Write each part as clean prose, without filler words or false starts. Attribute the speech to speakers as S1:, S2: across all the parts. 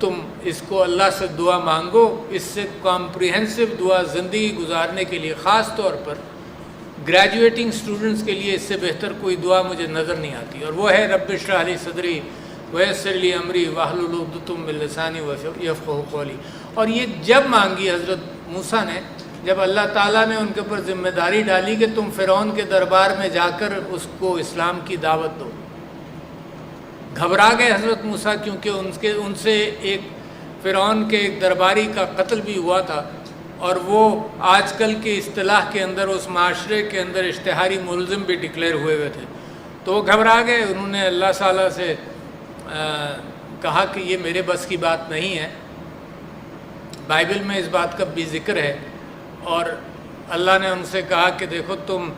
S1: تم اس کو اللہ سے دعا مانگو، اس سے کمپریہنسو دعا زندگی گزارنے کے لیے، خاص طور پر گریجویٹنگ سٹوڈنٹس کے لیے اس سے بہتر کوئی دعا مجھے نظر نہیں آتی، اور وہ ہے رب اشرح لی صدری ویسر لی امری واحلل عقدۃ من لسانی یفقہوا قولی۔ اور یہ جب مانگی حضرت موسیٰ نے، جب اللہ تعالیٰ نے ان کے اوپر ذمہ داری ڈالی کہ تم فرعون کے دربار میں جا کر اس کو اسلام کی دعوت دو۔ گھبرا گئے حضرت موسیٰ، کیونکہ ان سے ایک فرعون کے ایک درباری کا قتل بھی ہوا تھا، اور وہ آج کل کی اصطلاح کے اندر اس معاشرے کے اندر اشتہاری ملزم بھی ڈکلیئر ہوئے تھے۔ تو وہ گھبرا گئے، انہوں نے اللہ تعالیٰ سے کہا کہ یہ میرے بس کی بات نہیں ہے۔ بائبل میں اس بات کا بھی ذکر ہے، اور اللہ نے ان سے کہا کہ دیکھو تم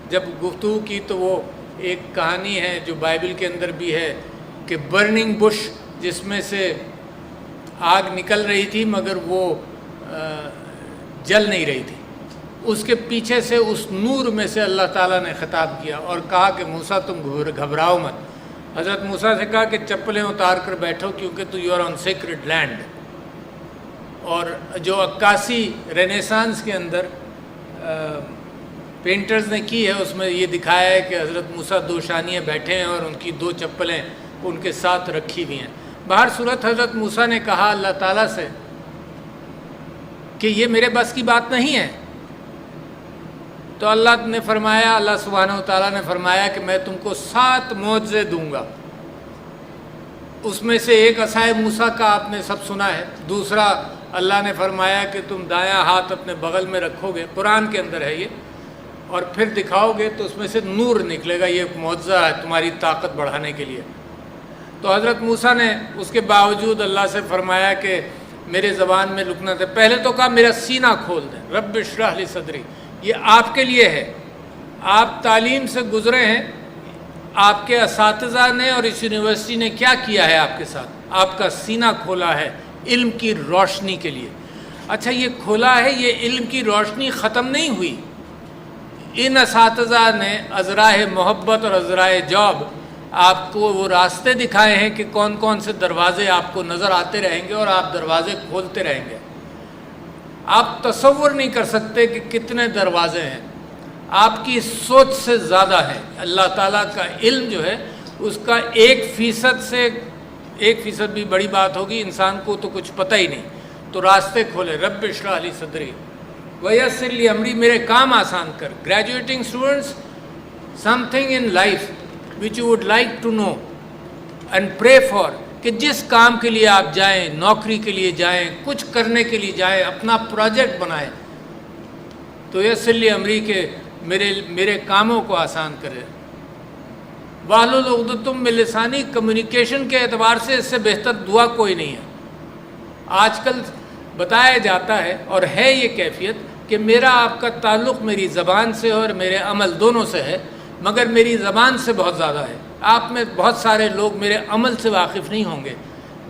S1: جب گفتگو کی تو وہ ایک کہانی ہے جو بائبل کے اندر بھی ہے کہ برننگ بش، جس میں سے آگ نکل رہی تھی مگر وہ جل نہیں رہی تھی، اس کے پیچھے سے اس نور میں سے اللہ تعالیٰ نے خطاب کیا اور کہا کہ موسیٰ تم گھبراؤ مت۔ حضرت موسیٰ سے کہا کہ چپلیں اتار کر بیٹھو کیونکہ تو you are on sacred land. اور جو عکاسی رینیسانس کے اندر پینٹرز نے کی ہے، اس میں یہ دکھایا ہے کہ حضرت موسیٰ دو شانیے بیٹھے ہیں اور ان کی دو چپلیں ان کے ساتھ رکھی ہوئی ہیں۔ بہر صورت حضرت موسیٰ نے کہا اللہ تعالیٰ سے کہ یہ میرے بس کی بات نہیں ہے، تو اللہ نے فرمایا، اللہ سبحانہ و تعالیٰ نے فرمایا کہ میں تم کو 7 معجزے دوں گا۔ اس میں سے ایک عصائے موسیٰ کا آپ نے سب سنا ہے، دوسرا اللہ نے فرمایا کہ تم دایاں ہاتھ اپنے بغل میں رکھو گے، قرآن کے اندر ہے یہ، اور پھر دکھاؤ گے تو اس میں سے نور نکلے گا، یہ ایک معجزہ ہے تمہاری طاقت بڑھانے کے لیے۔ تو حضرت موسیٰ نے اس کے باوجود اللہ سے فرمایا کہ میرے زبان میں لکنا تھا، پہلے تو کہا میرا سینہ کھول دیں، رب اشرح لی صدری، یہ آپ کے لیے ہے، آپ تعلیم سے گزرے ہیں، آپ کے اساتذہ نے اور اس یونیورسٹی نے کیا کیا ہے آپ کے ساتھ، آپ کا سینہ کھولا ہے علم کی روشنی کے لیے۔ اچھا یہ کھولا ہے، یہ علم کی روشنی ختم نہیں ہوئی، ان اساتذہ نے عذراء محبت اور عذراء جاب آپ کو وہ راستے دکھائے ہیں کہ کون کون سے دروازے آپ کو نظر آتے رہیں گے اور آپ دروازے کھولتے رہیں گے۔ آپ تصور نہیں کر سکتے کہ کتنے دروازے ہیں، آپ کی سوچ سے زیادہ ہے۔ اللہ تعالیٰ کا علم جو ہے اس کا 1% سے 1% بھی بڑی بات ہوگی، انسان کو تو کچھ پتہ ہی نہیں۔ تو راستے کھولے، رب اشرح لی صدری ویسر لی امری، میرے کام آسان کر۔ Graduating students, some thing in life which you would like to know and pray for، کہ جس کام کے لیے آپ جائیں، نوکری کے لیے جائیں، کچھ کرنے کے لیے جائیں، اپنا پروجیکٹ بنائیں، تو یسر لی امری کے میرے کاموں کو آسان کرے۔ واحلل عقدۃ من لسانی، کمیونیکیشن کے اعتبار سے اس سے بہتر دعا کوئی نہیں ہے۔ آج کل بتایا جاتا ہے اور ہے یہ کیفیت کہ میرا آپ کا تعلق میری زبان سے اور میرے عمل دونوں سے ہے، مگر میری زبان سے بہت زیادہ ہے۔ آپ میں بہت سارے لوگ میرے عمل سے واقف نہیں ہوں گے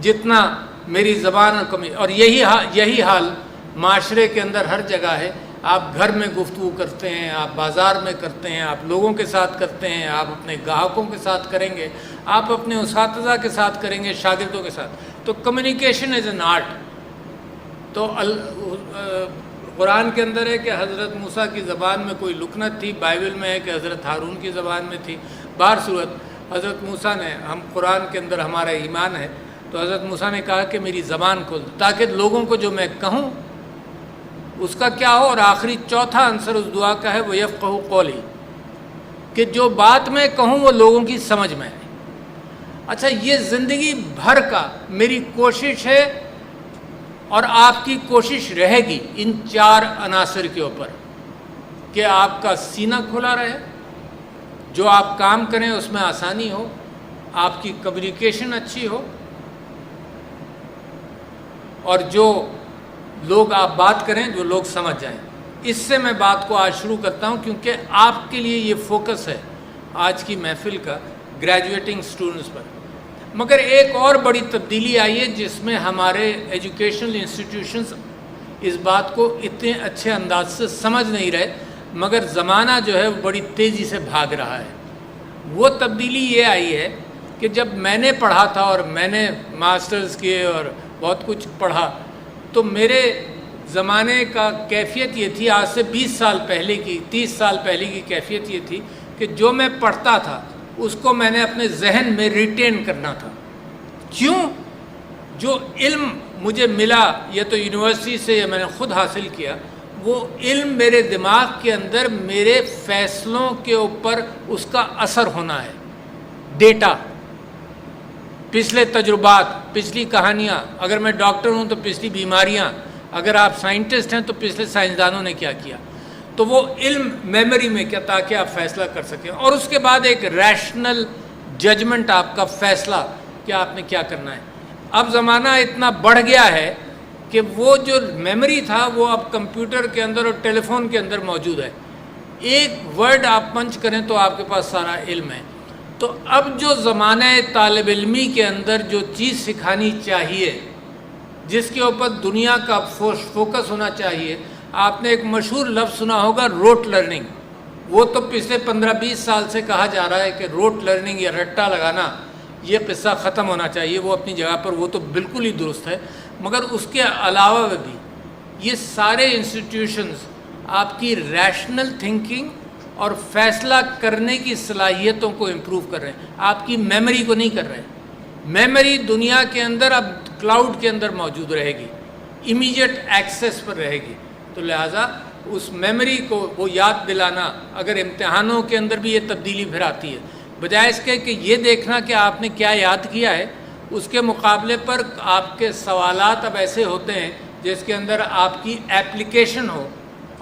S1: جتنا میری زبان اور یہی حال معاشرے کے اندر ہر جگہ ہے۔ آپ گھر میں گفتگو کرتے ہیں، آپ بازار میں کرتے ہیں، آپ لوگوں کے ساتھ کرتے ہیں، آپ اپنے گاہکوں کے ساتھ کریں گے، آپ اپنے اساتذہ کے ساتھ کریں گے، شاگردوں کے ساتھ۔ تو کمیونیکیشن از این آرٹ۔ تو قرآن کے اندر ہے کہ حضرت موسیٰ کی زبان میں کوئی لکنت تھی، بائبل میں ہے کہ حضرت ہارون کی زبان میں تھی۔ بہر صورت حضرت موسیٰ نے، ہم قرآن کے اندر ہمارا ایمان ہے، تو حضرت موسیٰ نے کہا کہ میری زبان کھول تاکہ لوگوں کو جو میں کہوں اس کا کیا ہو۔ اور آخری چوتھا عنصر اس دعا کا ہے وہ یفقہوا قولی، کہ جو بات میں کہوں وہ لوگوں کی سمجھ میں آئے۔ اچھا یہ زندگی بھر کا میری کوشش ہے اور آپ کی کوشش رہے گی ان 4 عناصر کے اوپر کہ آپ کا سینہ کھلا رہے، جو آپ کام کریں اس میں آسانی ہو، آپ کی کمیونیکیشن اچھی ہو، اور جو لوگ آپ بات کریں جو لوگ سمجھ جائیں۔ اس سے میں بات کو آج شروع کرتا ہوں کیونکہ آپ کے لیے یہ فوکس ہے آج کی محفل کا، گریجویٹنگ سٹوڈنٹس پر۔ مگر ایک اور بڑی تبدیلی آئی ہے جس میں ہمارے ایجوکیشنل انسٹیٹیوشنز اس بات کو اتنے اچھے انداز سے سمجھ نہیں رہے، مگر زمانہ جو ہے وہ بڑی تیزی سے بھاگ رہا ہے۔ وہ تبدیلی یہ آئی ہے کہ جب میں نے پڑھا تھا اور میں نے ماسٹرز کیے اور بہت کچھ پڑھا. تو میرے زمانے کا کیفیت یہ تھی، آج سے 20 سال پہلے کی 30 سال پہلے کی کیفیت یہ تھی کہ جو میں پڑھتا تھا اس کو میں نے اپنے ذہن میں ریٹین کرنا تھا. کیوں؟ جو علم مجھے ملا یہ تو یونیورسٹی سے یا میں نے خود حاصل کیا، وہ علم میرے دماغ کے اندر میرے فیصلوں کے اوپر اس کا اثر ہونا ہے. ڈیٹا، پچھلے تجربات، پچھلی کہانیاں، اگر میں ڈاکٹر ہوں تو پچھلی بیماریاں، اگر آپ سائنٹسٹ ہیں تو پچھلے سائنسدانوں نے کیا کیا. تو وہ علم میموری میں کیا، تاکہ آپ فیصلہ کر سکیں. اور اس کے بعد ایک ریشنل ججمنٹ، آپ کا فیصلہ کہ آپ نے کیا کرنا ہے. اب زمانہ اتنا بڑھ گیا ہے کہ وہ جو میموری تھا وہ اب کمپیوٹر کے اندر اور ٹیلی فون کے اندر موجود ہے. ایک ورڈ آپ پنچ کریں تو آپ کے پاس سارا علم ہے. تو اب جو زمانہ طالب علمی کے اندر جو چیز سکھانی چاہیے، جس کے اوپر دنیا کا فوکس ہونا چاہیے، آپ نے ایک مشہور لفظ سنا ہوگا، روٹ لرننگ. وہ تو پچھلے 15-20 سال سے کہا جا رہا ہے کہ روٹ لرننگ یا رٹا لگانا یہ قصہ ختم ہونا چاہیے. وہ اپنی جگہ پر وہ تو بالکل ہی درست ہے، مگر اس کے علاوہ بھی یہ سارے انسٹیٹیوشنز آپ کی ریشنل تھنکنگ اور فیصلہ کرنے کی صلاحیتوں کو امپروو کر رہے ہیں، آپ کی میموری کو نہیں کر رہے. میموری دنیا کے اندر اب کلاؤڈ کے اندر موجود رہے گی، امیجیٹ ایکسیس پر رہے گی. تو لہٰذا اس میموری کو وہ یاد دلانا، اگر امتحانوں کے اندر بھی یہ تبدیلی پھر آتی ہے، بجائے اس کے کہ یہ دیکھنا کہ آپ نے کیا یاد کیا ہے، اس کے مقابلے پر آپ کے سوالات اب ایسے ہوتے ہیں جس کے اندر آپ کی application who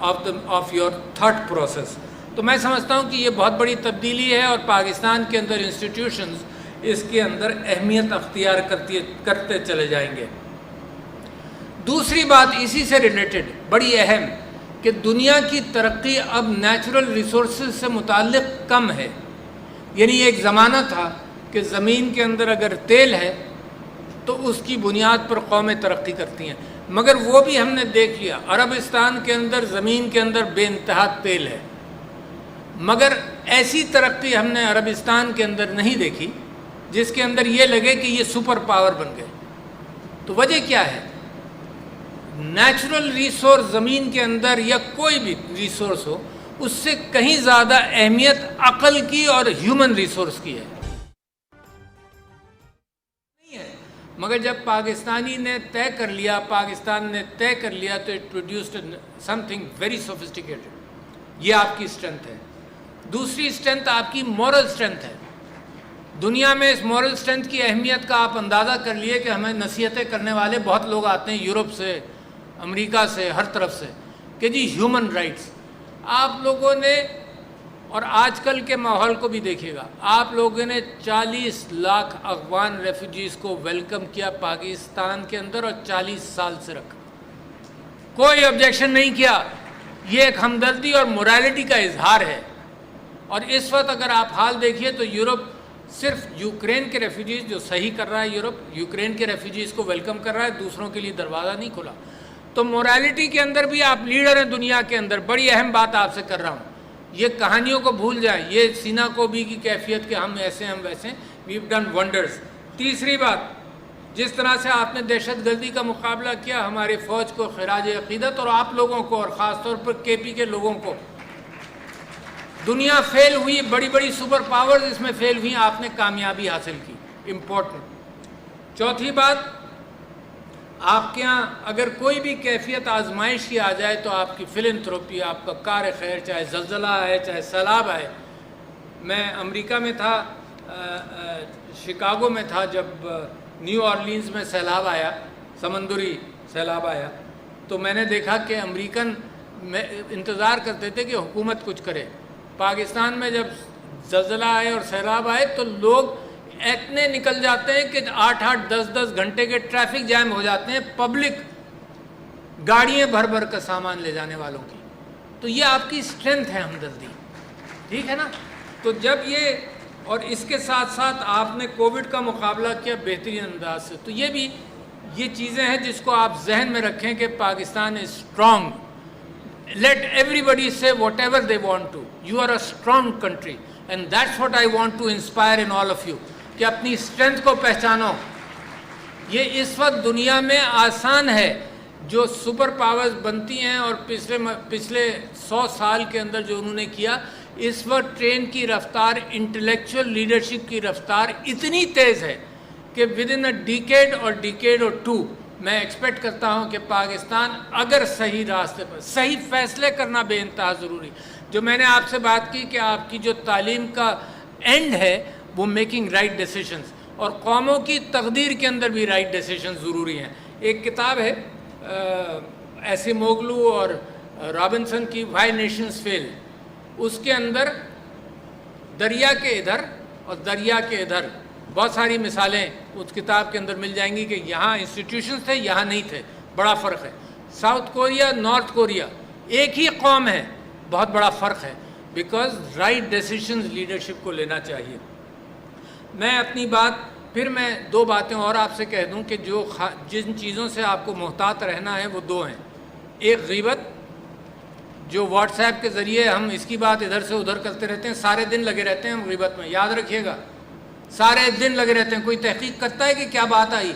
S1: of your thought process. تو میں سمجھتا ہوں کہ یہ بہت بڑی تبدیلی ہے، اور پاکستان کے اندر انسٹیٹیوشنز اس کے اندر اہمیت اختیار کرتے چلے جائیں گے. دوسری بات اسی سے ریلیٹڈ بڑی اہم، کہ دنیا کی ترقی اب نیچرل ریسورسز سے متعلق کم ہے. یعنی ایک زمانہ تھا کہ زمین کے اندر اگر تیل ہے تو اس کی بنیاد پر قومیں ترقی کرتی ہیں، مگر وہ بھی ہم نے دیکھ لیا. عربستان کے اندر زمین کے اندر بے انتہا تیل ہے، مگر ایسی ترقی ہم نے عربستان کے اندر نہیں دیکھی جس کے اندر یہ لگے کہ یہ سپر پاور بن گئے. تو وجہ کیا ہے؟ نیچرل ریسورس زمین کے اندر یا کوئی بھی ریسورس ہو، اس سے کہیں زیادہ اہمیت عقل کی اور ہیومن ریسورس کی ہے. مگر جب پاکستانی نے طے کر لیا، پاکستان نے طے کر لیا، تو it produced some thing very sophisticated. یہ آپ کی اسٹرینتھ ہے. دوسری اسٹرینتھ آپ کی مورل اسٹرینتھ ہے. دنیا میں اس مورل اسٹرینتھ کی اہمیت کا آپ اندازہ کر لیے کہ ہمیں نصیحتیں کرنے والے بہت لوگ آتے ہیں، یورپ سے، امریکہ سے، ہر طرف سے، کہ جی ہیومن رائٹس. آپ لوگوں نے، اور آج کل کے ماحول کو بھی دیکھیے گا، آپ لوگوں نے 40 لاکھ افغان ریفیوجیز کو ویلکم کیا پاکستان کے اندر، اور 40 سال سے رکھا، کوئی آبجیکشن نہیں کیا. یہ ایک ہمدردی اور مورالٹی کا اظہار ہے. اور اس وقت اگر آپ حال دیکھیے تو یورپ صرف یوکرین کے ریفیوجیز جو صحیح کر رہا ہے، یورپ یوکرین کے ریفیوجیز کو ویلکم کر رہا ہے، دوسروں کے لیے دروازہ نہیں کھلا. تو مورالٹی کے اندر بھی آپ لیڈر ہیں دنیا کے اندر. بڑی اہم بات آپ سے کر رہا ہوں، یہ کہانیوں کو بھول جائیں، یہ سینا کوبی کی کیفیت کہ ہم ایسے ہم ویسے، ویو ڈن ونڈرز. تیسری بات، جس طرح سے آپ نے دہشت گردی کا مقابلہ کیا، ہماری فوج کو خراج عقیدت، اور آپ لوگوں کو، اور خاص طور پر کے پی کے لوگوں کو. دنیا فیل ہوئی، بڑی بڑی سپر پاورز اس میں فیل ہوئی، آپ نے کامیابی حاصل کی. امپورٹنٹ. چوتھی بات، آپ کے ہاں اگر کوئی بھی کیفیت آزمائش کی آ جائے تو آپ کی فلنتھروپی، آپ کا کار خیر، چاہے زلزلہ ہے چاہے سیلاب آئے. میں امریکہ میں تھا، شکاگو میں تھا، جب نیو اورلینز میں سیلاب آیا، سمندری سیلاب آیا، تو میں نے دیکھا کہ امریکن انتظار کرتے تھے کہ حکومت کچھ کرے. پاکستان میں جب زلزلہ آئے اور سیلاب آئے تو لوگ اتنے نکل جاتے ہیں کہ 8-8 10-10 گھنٹے کے ٹریفک جام ہو جاتے ہیں، پبلک گاڑیاں بھر بھر کا سامان لے جانے والوں کی. تو یہ آپ کی اسٹرینتھ ہے، ہمدردی. ٹھیک ہے نا؟ تو جب یہ، اور اس کے ساتھ ساتھ آپ نے کووڈ کا مقابلہ کیا بہترین انداز سے. تو یہ بھی یہ چیزیں ہیں جس کو آپ ذہن میں رکھیں کہ Pakistan is strong. Let everybody say whatever they want to. You are a strong country, and that's what I want to inspire in all of you. کہ اپنی اسٹرینتھ کو پہچانو. یہ اس وقت دنیا میں آسان ہے، جو سپر پاورز بنتی ہیں اور پچھلے 100 سال کے اندر جو انہوں نے کیا، اس وقت ٹرین کی رفتار، انٹلیکچوئل لیڈرشپ کی رفتار اتنی تیز ہے کہ ود ان اے ڈیکیڈ اور 2 میں ایکسپیکٹ کرتا ہوں کہ پاکستان اگر صحیح راستے پر، صحیح فیصلے کرنا بے انتہا ضروری، جو میں نے آپ سے بات کی کہ آپ کی جو تعلیم کا اینڈ ہے وہ میکنگ رائٹ ڈیسیشنز، اور قوموں کی تقدیر کے اندر بھی رائٹ ڈیسیشنز ضروری ہیں۔ ایک کتاب ہے ایسی موگلو اور رابنسن کی، وائی نیشنز فیل، اس کے اندر دریا کے ادھر اور دریا کے ادھر بہت ساری مثالیں اس کتاب کے اندر مل جائیں گی کہ یہاں انسٹیٹیوشنز تھے، یہاں نہیں تھے، بڑا فرق ہے۔ ساؤتھ کوریا، نارتھ کوریا ایک ہی قوم ہے، بہت بڑا فرق ہے، بیکاز رائٹ ڈیسیشنز لیڈرشپ کو لینا چاہیے۔ میں اپنی بات پھر میں 2 باتیں اور آپ سے کہہ دوں کہ جن چیزوں سے آپ کو محتاط رہنا ہے وہ 2 ہیں۔ ایک غیبت، جو واٹس ایپ کے ذریعے ہم اس کی بات ادھر سے ادھر کرتے رہتے ہیں، سارے دن لگے رہتے ہیں ہم غیبت میں، یاد رکھیے گا، سارے دن لگے رہتے ہیں۔ کوئی تحقیق کرتا ہے کہ کیا بات آئی،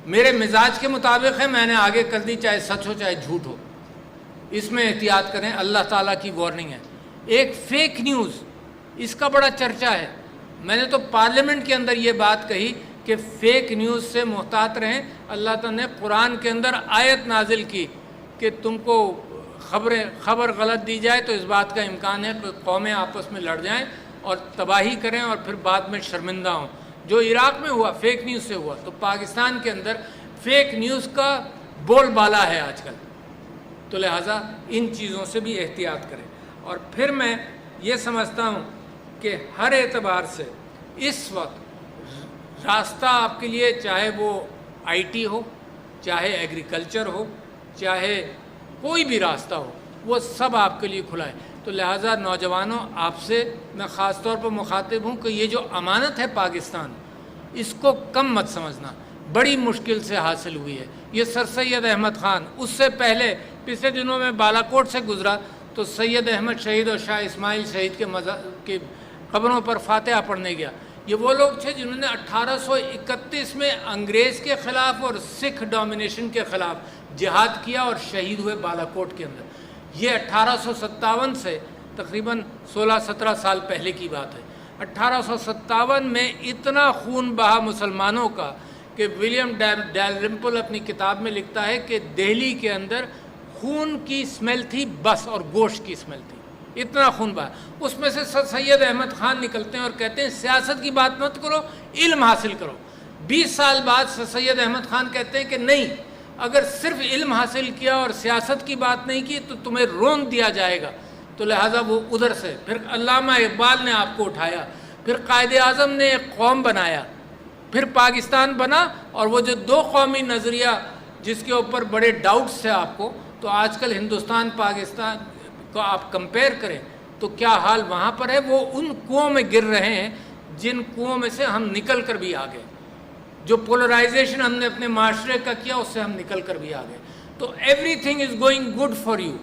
S1: میرے مزاج کے مطابق ہے، میں نے آگے کر دی، چاہے سچ ہو چاہے جھوٹ ہو، اس میں احتیاط کریں، اللہ تعالیٰ کی وارننگ ہے۔ ایک فیک نیوز، اس کا بڑا چرچا ہے، میں نے تو پارلیمنٹ کے اندر یہ بات کہی کہ فیک نیوز سے محتاط رہیں۔ اللہ تعالیٰ نے قرآن کے اندر آیت نازل کی کہ تم کو خبر غلط دی جائے تو اس بات کا امکان ہے کہ قومیں آپس میں لڑ جائیں اور تباہی کریں اور پھر بعد میں شرمندہ ہوں، جو عراق میں ہوا فیک نیوز سے ہوا۔ تو پاکستان کے اندر فیک نیوز کا بول بالا ہے آج کل، تو لہٰذا ان چیزوں سے بھی احتیاط کریں۔ اور پھر میں یہ سمجھتا ہوں کہ ہر اعتبار سے اس وقت راستہ آپ کے لیے، چاہے وہ آئی ٹی ہو، چاہے ایگریکلچر ہو، چاہے کوئی بھی راستہ ہو، وہ سب آپ کے لیے کھلا ہے۔ تو لہٰذا نوجوانوں، آپ سے میں خاص طور پر مخاطب ہوں کہ یہ جو امانت ہے پاکستان، اس کو کم مت سمجھنا، بڑی مشکل سے حاصل ہوئی ہے۔ یہ سر سید احمد خان، اس سے پہلے پچھلے دنوں میں بالا کوٹ سے گزرا تو سید احمد شہید اور شاہ اسماعیل شہید کے قبروں پر فاتحہ پڑھنے گیا۔ یہ وہ لوگ تھے جنہوں نے 1831 میں انگریز کے خلاف اور سکھ ڈومینیشن کے خلاف جہاد کیا اور شہید ہوئے بالا کوٹ کے اندر۔ یہ 1857 سے تقریباً 16-17 سال پہلے کی بات ہے۔ 1857 میں اتنا خون بہا مسلمانوں کا کہ ولیم ڈیلرمپل اپنی کتاب میں لکھتا ہے کہ دہلی کے اندر خون کی اسمیل تھی بس، اور گوشت کی اسمیل تھی، اتنا خون بہا۔ اس میں سے سر سید احمد خان نکلتے ہیں اور کہتے ہیں سیاست کی بات مت کرو، علم حاصل کرو۔ 20 سال بعد سر سید احمد خان کہتے ہیں کہ نہیں، اگر صرف علم حاصل کیا اور سیاست کی بات نہیں کی تو تمہیں رون دیا جائے گا۔ تو لہٰذا وہ ادھر سے پھر علامہ اقبال نے آپ کو اٹھایا، پھر قائد اعظم نے ایک قوم بنایا، پھر پاکستان بنا، اور وہ جو 2 قومی نظریہ جس کے اوپر بڑے ڈاؤٹس تھے آپ کو، تو آج کل ہندوستان پاکستان کو آپ کمپیئر کریں تو کیا حال وہاں پر ہے۔ وہ ان کنوؤں میں گر رہے ہیں جن کنوؤں میں سے ہم نکل کر بھی آ گئے، جو پولرائزیشن ہم نے اپنے معاشرے کا کیا اس سے ہم نکل کر بھی آ گئے۔ تو everything is going good for you,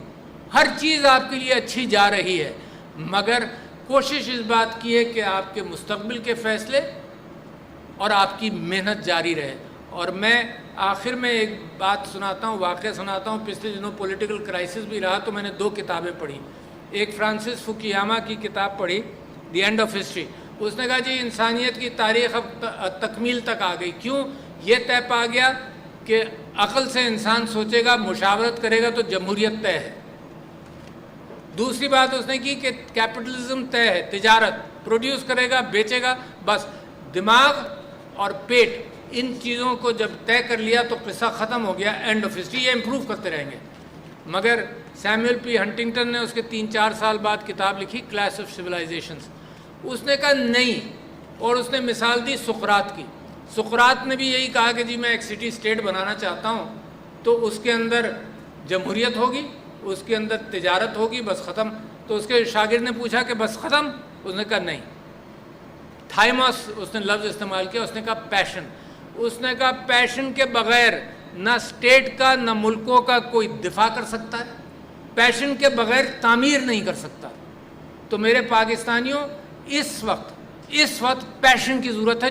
S1: ہر چیز آپ کے لیے اچھی جا رہی ہے، مگر کوشش اس بات کی ہے کہ آپ کے مستقبل کے فیصلے اور آپ کی محنت جاری رہے۔ اور میں آخر میں ایک بات سناتا ہوں، واقعہ سناتا ہوں۔ پچھلے دنوں پولیٹیکل کرائسس بھی رہا تو میں نے 2 کتابیں پڑھی۔ ایک فرانسس فوکیاما کی کتاب پڑھی، دی اینڈ آف ہسٹری۔ اس نے کہا جی انسانیت کی تاریخ اب تکمیل تک آ گئی۔ کیوں؟ یہ طے پا گیا کہ عقل سے انسان سوچے گا، مشاورت کرے گا تو جمہوریت طے ہے۔ دوسری بات اس نے کی کہ کیپٹلزم طے ہے، تجارت، پروڈیوس کرے گا، بیچے گا، بس دماغ اور پیٹ، ان چیزوں کو جب طے کر لیا تو قصہ ختم ہو گیا، اینڈ آف ہسٹری۔ یہ امپروو کرتے رہیں گے۔ مگر سیموئل پی ہنٹنگٹن نے اس کے 3-4 سال بعد کتاب لکھی، کلاس آف سویلائزیشنز۔ اس نے کہا نہیں، اور اس نے مثال دی سقراط کی۔ سقراط نے بھی یہی کہا کہ جی میں ایک سٹی اسٹیٹ بنانا چاہتا ہوں، تو اس کے اندر جمہوریت ہوگی، اس کے اندر تجارت ہوگی، بس ختم۔ تو اس کے شاگرد نے پوچھا کہ بس ختم؟ اس نے کہا نہیں، تھائموس اس نے لفظ استعمال کیا، اس نے کہا پیشن۔ اس نے کہا پیشن کے بغیر نہ اسٹیٹ کا نہ ملکوں کا کوئی دفاع کر سکتا ہے، پیشن کے بغیر تعمیر نہیں کر سکتا۔ تو میرے پاکستانیوں، اس وقت پیشن کی ضرورت ہے،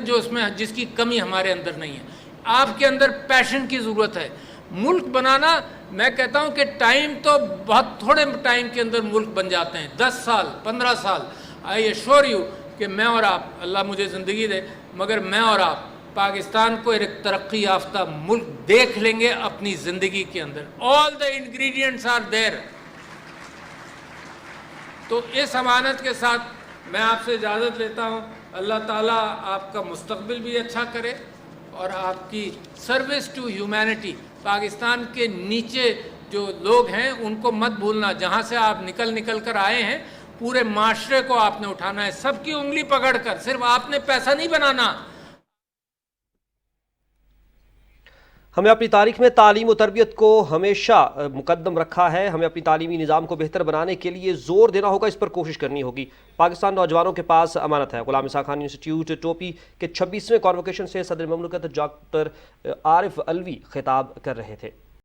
S1: جس کی کمی ہمارے اندر نہیں ہے۔ آپ کے اندر پیشن کی ضرورت ہے. ملک بنانا، میں کہتا ہوں کہ ٹائم تو بہت تھوڑے ٹائم کے اندر ملک بن جاتے ہیں، 10 سال 15 سال. آئی ایشور یو کہ میں اور آپ، اللہ مجھے زندگی دے، مگر میں اور آپ پاکستان کو ایک ترقی یافتہ ملک دیکھ لیں گے اپنی زندگی کے اندر. آل دا انگریڈینٹس آر دیر. تو اس امانت کے ساتھ میں آپ سے اجازت لیتا ہوں. اللہ تعالیٰ آپ کا مستقبل بھی اچھا کرے اور آپ کی سروس ٹو ہیومینٹی. پاکستان کے نیچے جو لوگ ہیں ان کو مت بھولنا، جہاں سے آپ نکل کر آئے ہیں پورے معاشرے کو آپ نے اٹھانا ہے، سب کی انگلی پکڑ کر. صرف آپ نے پیسہ نہیں بنانا.
S2: ہمیں اپنی تاریخ میں تعلیم و تربیت کو ہمیشہ مقدم رکھا ہے. ہمیں اپنی تعلیمی نظام کو بہتر بنانے کے لیے زور دینا ہوگا، اس پر کوشش کرنی ہوگی. پاکستان نوجوانوں کے پاس امانت ہے. غلام اسحاق خان انسٹیٹیوٹ ٹوپی کے 26ویں کانووکیشن سے صدر مملکت ڈاکٹر عارف علوی خطاب کر رہے تھے.